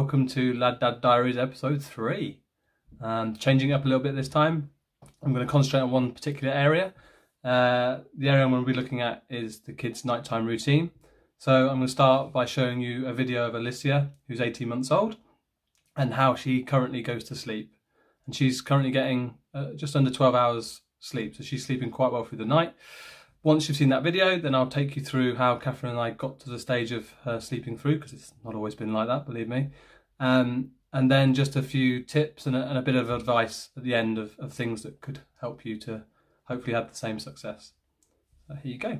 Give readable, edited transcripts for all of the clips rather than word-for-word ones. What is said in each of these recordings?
welcome to LADDAD Diaries episode 3. Changing up a little bit this time. I'm going to concentrate on one particular area. The area I'm going to be looking at is the kids' nighttime routine. So I'm going to start by showing you a video of Alicia, who's 18 months old, and how she currently goes to sleep. And she's currently getting just under 12 hours sleep, so she's sleeping quite well through the night. Once you've seen that video, then I'll take you through how Catherine and I got to the stage of her sleeping through, because it's not always been like that, believe me. And then just a few tips and a bit of advice at the end of things that could help you to hopefully have the same success. So here you go.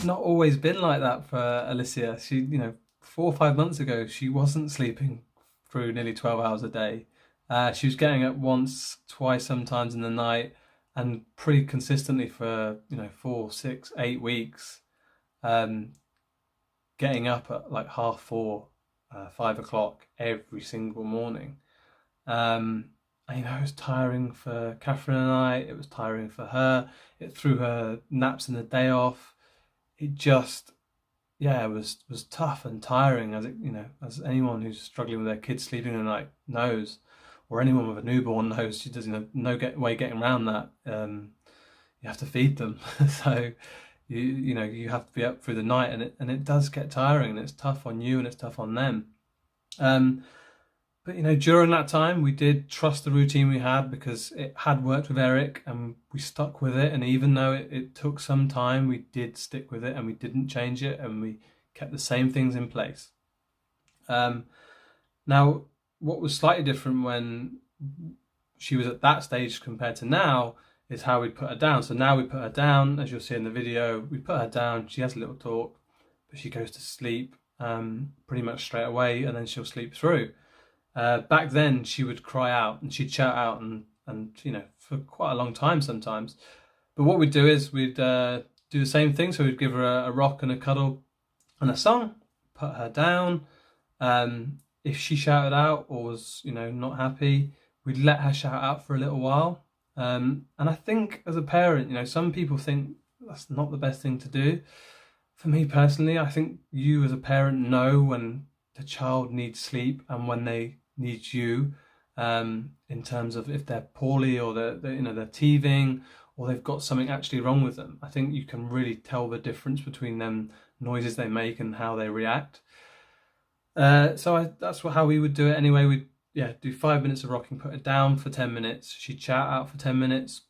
Not always been like that for Alicia. She, 4 or 5 months ago, she wasn't sleeping through nearly 12 hours a day. She was getting up once, twice sometimes in the night, and pretty consistently for 4, 6, 8 weeks, getting up at like 4:30, 5 o'clock every single morning. And, it was tiring for Catherine and I. It was tiring for her. It threw her naps in the day off. It just, it was tough and tiring, as anyone who's struggling with their kids sleeping in the night knows, or anyone with a newborn knows. She doesn't no way getting around that. You have to feed them, so you have to be up through the night, and it does get tiring, and it's tough on you and it's tough on them. But during that time, we did trust the routine we had because it had worked with Eric, and we stuck with it. And even though it took some time, we did stick with it, and we didn't change it, and we kept the same things in place. Now, what was slightly different when she was at that stage compared to now is how we put her down. So now we put her down, as you'll see in the video. We put her down, she has a little talk, but she goes to sleep pretty much straight away, and then she'll sleep through. Back then, she would cry out and she'd shout out and for quite a long time sometimes. But what we'd do is we'd do the same thing. So we'd give her a rock and a cuddle and a song, put her down. If she shouted out or was not happy, we'd let her shout out for a little while. And I think as a parent, some people think that's not the best thing to do. For me personally, I think you as a parent know when the child needs sleep and when they need you, in terms of if they're poorly or they're teething or they've got something actually wrong with them. I think you can really tell the difference between them noises they make and how they react. That's how we would do it anyway. We'd do 5 minutes of rocking, put it down for 10 minutes. She'd shout out for 10 minutes,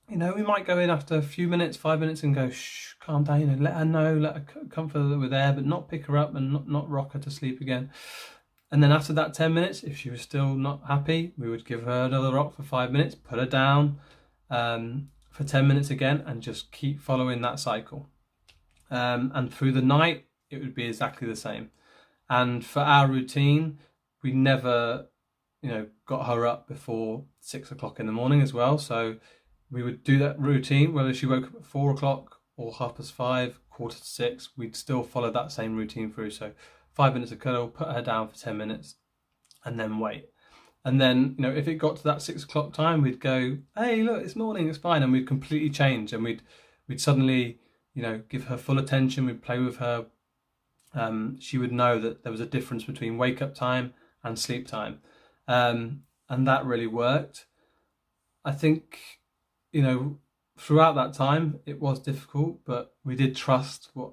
you know, we might go in after a few minutes, 5 minutes, and go, shh, calm down, you know, let her know, let her comfort her with air, but not pick her up and not rock her to sleep again. And then after that 10 minutes, if she was still not happy, we would give her another rock for 5 minutes, put her down for 10 minutes again, and just keep following that cycle. And through the night, it would be exactly the same. And for our routine, we never, you know, got her up before 6 o'clock in the morning as well. So we would do that routine, whether she woke up at 4 o'clock or 5:30, 5:45, we'd still follow that same routine through. So 5 minutes of cuddle, put her down for 10 minutes, and then wait. And then, you know, if it got to that 6 o'clock time, we'd go, hey, look, it's morning, it's fine. And we'd completely change, and we'd suddenly, you know, give her full attention. We'd play with her. She would know that there was a difference between wake up time and sleep time. And that really worked. I think, you know, throughout that time, it was difficult, but we did trust what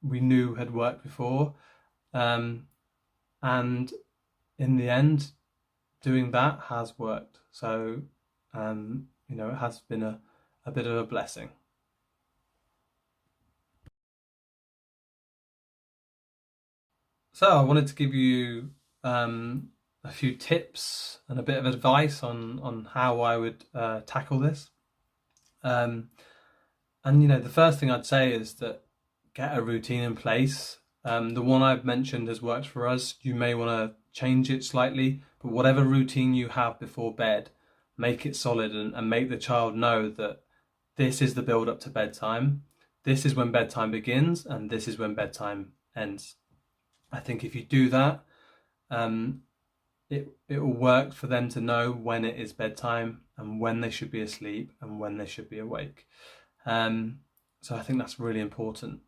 we knew had worked before. And in the end, doing that has worked. So, you know, it has been a bit of a blessing. So I wanted to give you a few tips and a bit of advice on how I would tackle this. And, you know, the first thing I'd say is that get a routine in place. The one I've mentioned has worked for us. You may want to change it slightly, but whatever routine you have before bed, make it solid and make the child know that this is the build up to bedtime. This is when bedtime begins and this is when bedtime ends. I think if you do that, it will work for them to know when it is bedtime and when they should be asleep and when they should be awake. So I think that's really important.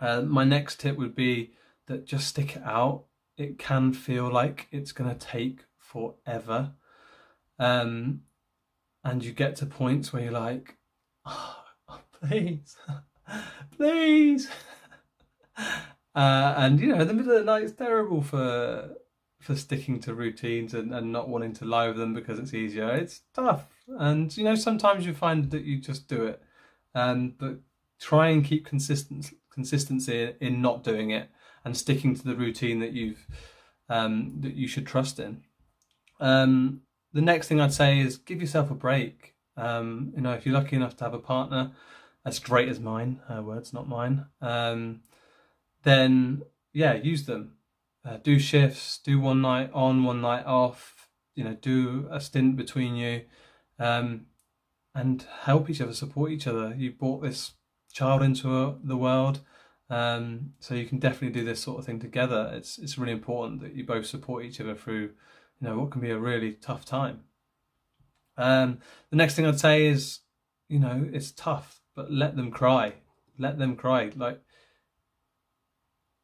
My next tip would be that just stick it out. It can feel like it's going to take forever. And you get to points where you're like, oh, please, please. And, you know, the middle of the night is terrible for sticking to routines and not wanting to lie with them because it's easier. It's tough. And, you know, sometimes you find that you just do it. But try and keep consistency in not doing it and sticking to the routine that that you should trust in. The next thing I'd say is give yourself a break. You know, if you're lucky enough to have a partner as great as mine, her words, not mine, then yeah, use them. Do shifts, do one night on, one night off, you know, do a stint between you, and help each other, support each other. You brought this child into the world, so you can definitely do this sort of thing together. It's really important that you both support each other through, you know, what can be a really tough time. The next thing I'd say is, you know, it's tough, but let them cry. Let them cry. Like,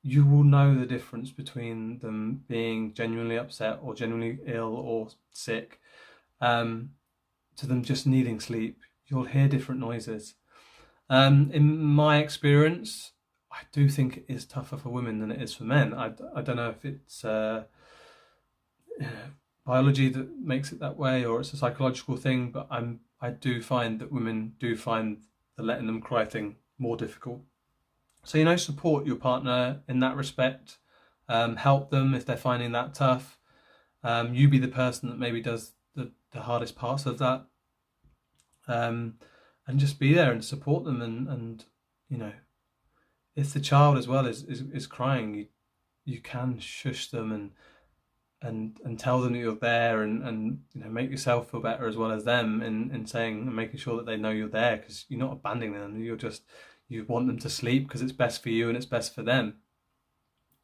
you will know the difference between them being genuinely upset or genuinely ill or sick, to them just needing sleep. You'll hear different noises. In my experience, I do think it is tougher for women than it is for men. I don't know if it's biology that makes it that way or it's a psychological thing, but I do find that women do find the letting them cry thing more difficult. So, you know, support your partner in that respect. Help them if they're finding that tough. You be the person that maybe does the hardest parts of that. And just be there and support them. And you know, if the child as well is crying, you can shush them and tell them that you're there and you know, make yourself feel better as well as them in saying and making sure that they know you're there, because you're not abandoning them. You want them to sleep because it's best for you and it's best for them.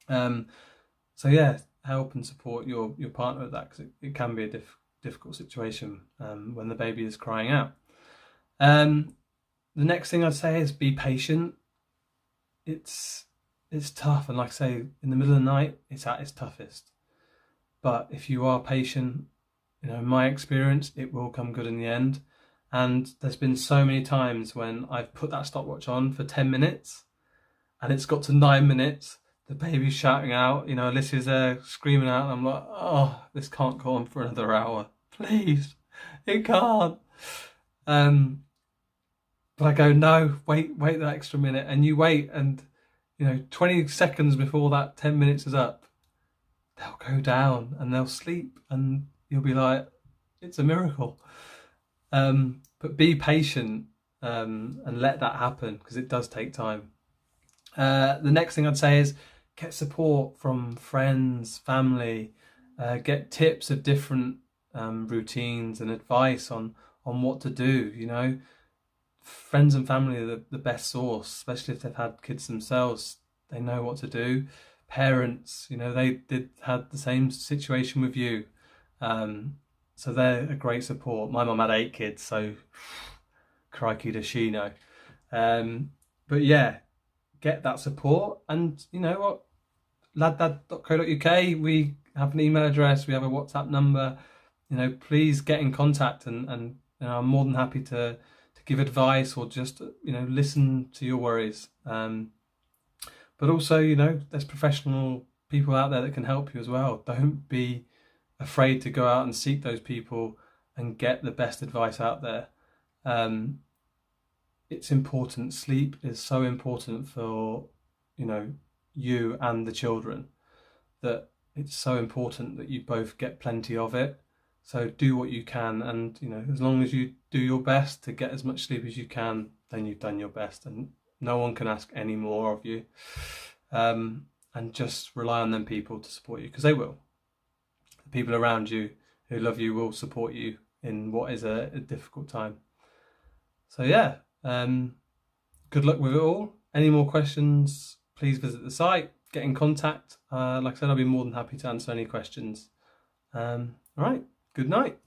So yeah, help and support your partner with that, because it can be a difficult situation when the baby is crying out. The next thing I'd say is be patient. It's tough, and like I say, in the middle of the night, it's at its toughest. But if you are patient, you know, in my experience, it will come good in the end. And there's been so many times when I've put that stopwatch on for 10 minutes and it's got to 9 minutes, the baby's shouting out, you know, Alicia's there screaming out, and I'm like, oh, this can't go on for another hour. Please, it can't. But I go, no, wait that extra minute, and you wait, and 20 seconds before that 10 minutes is up, they'll go down and they'll sleep, and you'll be like, it's a miracle. But be patient and let that happen, because it does take time. The next thing I'd say is get support from friends, family, get tips of different routines and advice on what to do. Friends and family are the best source, especially if they've had kids themselves. They know what to do. Parents, they had the same situation with you, so they're a great support. My mum had 8 kids, so crikey does she know. But yeah, get that support. And you know what, laddad.co.uk, we have an email address, we have a WhatsApp number. Please get in contact, and I'm more than happy to give advice, or just listen to your worries. But also, there's professional people out there that can help you as well. Don't be afraid to go out and seek those people and get the best advice out there. It's important. Sleep is so important for you and the children, that it's so important that you both get plenty of it. So do what you can, and as long as you do your best to get as much sleep as you can, then you've done your best, and no one can ask any more of you. And just rely on them people to support you, because they will. The people around you who love you will support you in what is a difficult time. So yeah, good luck with it all. Any more questions, please visit the site, get in contact. Like I said, I'll be more than happy to answer any questions. All right, good night.